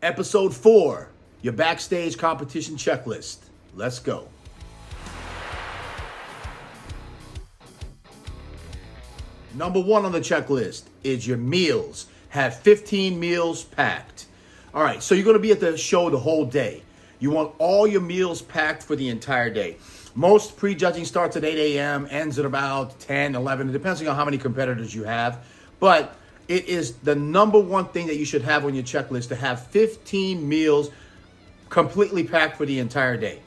Episode 4, your backstage competition checklist. Let's go. Number 1 on the checklist is your meals. Have 15 meals packed. All right, so you're going to be at the show the whole day. You want all your meals packed for the entire day. Most prejudging starts at 8 a.m., ends at about 10, 11. It depends on how many competitors you have. But it is the number 1 thing that you should have on your checklist to have 15 meals completely packed for the entire day.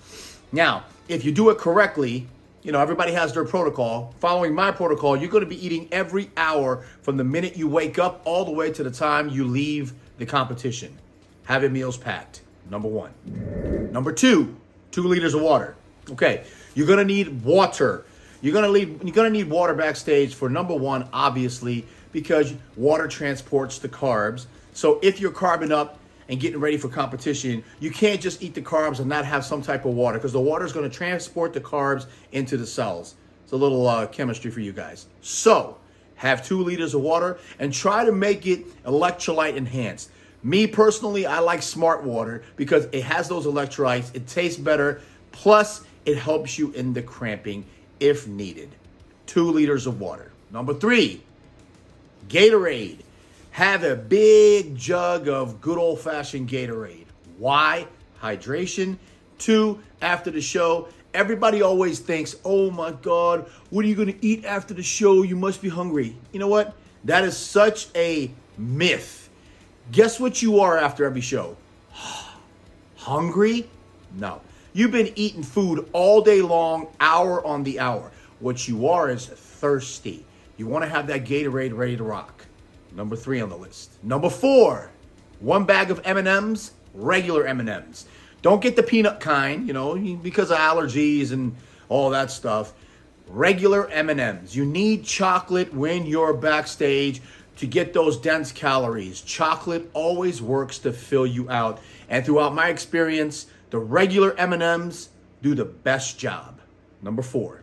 Now, if you do it correctly, everybody has their protocol. Following my protocol, you're going to be eating every hour from the minute you wake up all the way to the time you leave the competition. Have your meals packed. Number 1. Number 2, 2 liters of water. Okay, you're going to need water. You're going to need water backstage for number 1, obviously, because water transports the carbs. So if you're carbing up and getting ready for competition, you can't just eat the carbs and not have some type of water, because the water is going to transport the carbs into the cells. It's a little chemistry for you guys. So have 2 liters of water and try to make it electrolyte enhanced. Me personally, I like Smart Water because it has those electrolytes. It tastes better. Plus, it helps you in the cramping if needed. 2 liters of water. Number 3, Gatorade. Have a big jug of good old-fashioned Gatorade. Why? Hydration. 2, after the show, everybody always thinks, oh my God, what are you going to eat after the show? You must be hungry. You know what? That is such a myth. Guess what you are after every show? Hungry? No. You've been eating food all day long, hour on the hour. What you are is thirsty. You want to have that Gatorade ready to rock. Number 3 on the list. Number 4, 1 bag of M&Ms, regular M&Ms. Don't get the peanut kind, because of allergies and all that stuff. Regular M&Ms. You need chocolate when you're backstage to get those dense calories. Chocolate always works to fill you out. And throughout my experience, the regular M&Ms do the best job. Number 4.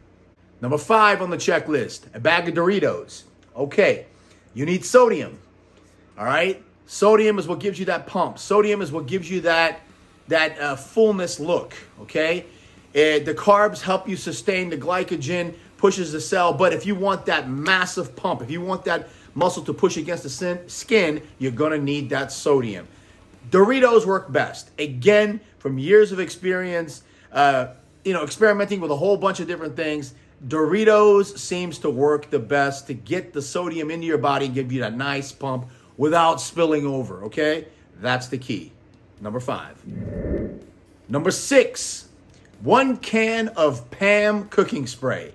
Number 5 on the checklist, a bag of Doritos. Okay, you need sodium. All right? Sodium is what gives you that pump. Sodium is what gives you that fullness look, okay? The carbs help you sustain the glycogen, pushes the cell. But if you want that massive pump, if you want that muscle to push against the skin, you're going to need that sodium. Doritos work best. Again, from years of experience, experimenting with a whole bunch of different things, Doritos seems to work the best to get the sodium into your body and give you that nice pump without spilling over, okay? That's the key. Number 5. Number 6, 1 can of Pam Cooking Spray.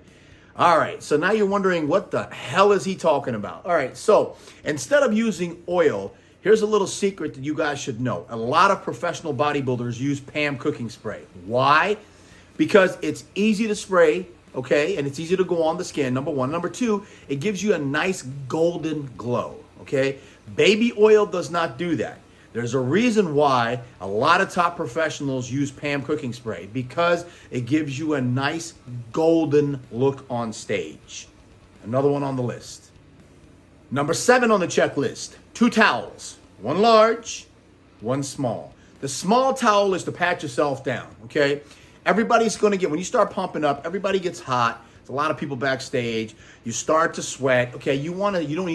All right, so now you're wondering, what the hell is he talking about? All right, so instead of using oil, here's a little secret that you guys should know. A lot of professional bodybuilders use Pam Cooking Spray. Why? Because it's easy to spray, okay, and it's easy to go on the skin, number 1. Number 2, it gives you a nice golden glow, okay? Baby oil does not do that. There's a reason why a lot of top professionals use Pam Cooking Spray, because it gives you a nice golden look on stage. Another one on the list. Number 7 on the checklist, 2 towels. 1 large, 1 small. The small towel is to pat yourself down, okay? Everybody's going to get, when you start pumping up, everybody gets hot. There's a lot of people backstage. You start to sweat, okay? You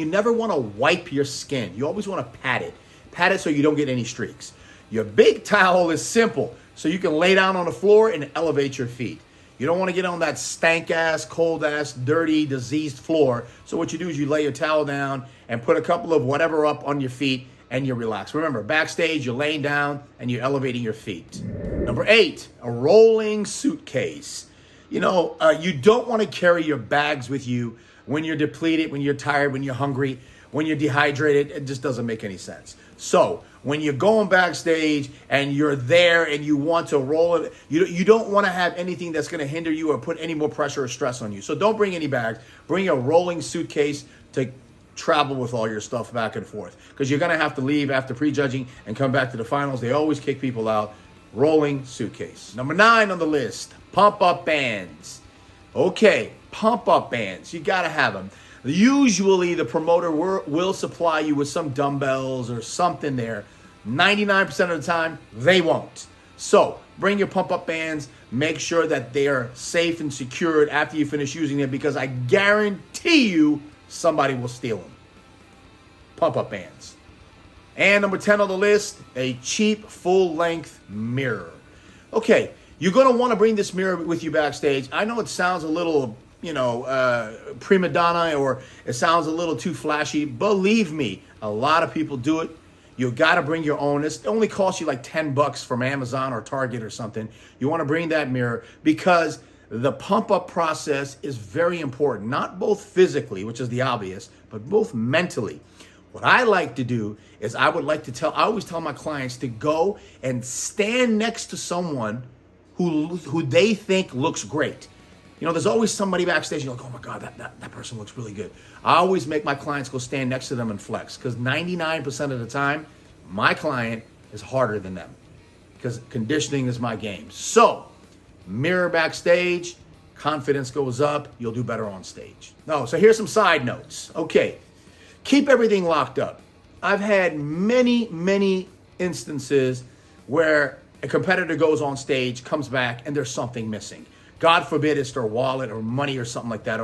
never want to wipe your skin. You always want to pat it. Pat it so you don't get any streaks. Your big towel is simple, so you can lay down on the floor and elevate your feet. You don't want to get on that stank-ass, cold-ass, dirty, diseased floor. So what you do is you lay your towel down and put a couple of whatever up on your feet, and you relax. Remember, backstage, you're laying down and you're elevating your feet. Number 8, a rolling suitcase. You don't want to carry your bags with you when you're depleted, when you're tired, when you're hungry, when you're dehydrated. It just doesn't make any sense. So when you're going backstage and you're there and you want to roll it, you don't want to have anything that's going to hinder you or put any more pressure or stress on you. So don't bring any bags. Bring a rolling suitcase to travel with all your stuff back and forth, because you're going to have to leave after prejudging and come back to the finals. They always kick people out. Rolling suitcase. Number 9 on the list, pump-up bands. Okay, pump-up bands. You got to have them. Usually the promoter will supply you with some dumbbells or something there 99% of the time, they won't. So bring your pump-up bands. Make sure that they are safe and secured after you finish using them, because I guarantee you somebody will steal them. Pump-up bands. And number 10 on the list, a cheap full-length mirror. Okay, you're going to want to bring this mirror with you backstage. I know it sounds a little, prima donna, or it sounds a little too flashy. Believe me, a lot of people do it. You got to bring your own. It only costs you like $10 from Amazon or Target or something. You want to bring that mirror because the pump-up process is very important, not both physically, which is the obvious, but both mentally. What I like to do is I always tell my clients to go and stand next to someone who they think looks great. There's always somebody backstage, you're like, oh my God, that person looks really good. I always make my clients go stand next to them and flex, because 99% of the time, my client is harder than them, because conditioning is my game. So, mirror backstage, confidence goes up, you'll do better on stage. So here's some side notes. Okay, keep everything locked up. I've had many instances where a competitor goes on stage, comes back, and there's something missing. God forbid it's their wallet or money or something like that,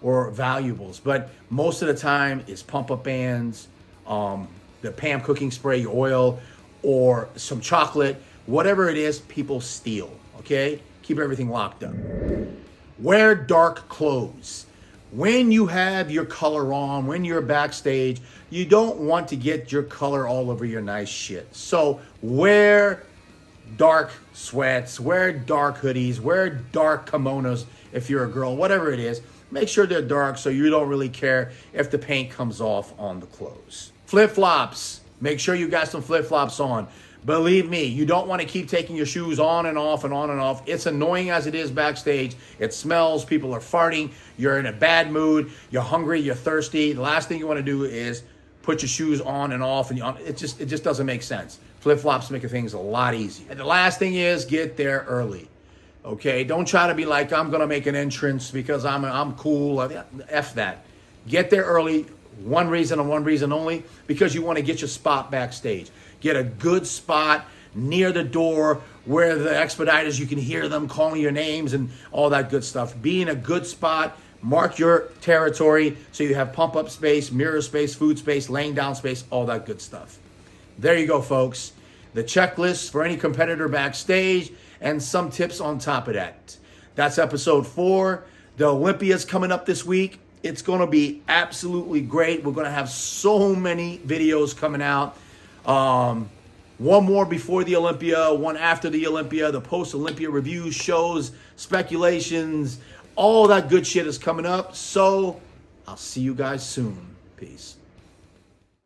or valuables. But most of the time it's pump-up bands, the Pam Cooking Spray oil, or some chocolate. Whatever it is, people steal, okay? Keep everything locked up. Wear dark clothes. When you have your color on, when you're backstage, you don't want to get your color all over your nice shit. So wear dark sweats, wear dark hoodies, wear dark kimonos if you're a girl, whatever it is. Make sure they're dark so you don't really care if the paint comes off on the clothes. Flip-flops. Make sure you got some flip-flops on. Believe me, you don't want to keep taking your shoes on and off and on and off. It's annoying as it is backstage. It smells, people are farting, you're in a bad mood, you're hungry, you're thirsty. The last thing you want to do is put your shoes on and off, and it just doesn't make sense. Flip-flops make things a lot easier. And the last thing is, get there early. Okay, don't try to be like, I'm gonna make an entrance because I'm cool. F that. Get there early. One reason and one reason only, because you want to get your spot backstage. Get a good spot near the door where the expediters, you can hear them calling your names and all that good stuff. Be in a good spot. Mark your territory so you have pump-up space, mirror space, food space, laying down space, all that good stuff. There you go, folks. The checklist for any competitor backstage and some tips on top of that. That's episode 4. The Olympia's coming up this week. It's going to be absolutely great. We're going to have so many videos coming out. One more before the Olympia, one after the Olympia, the post-Olympia reviews, shows, speculations, all that good shit is coming up. So I'll see you guys soon. Peace.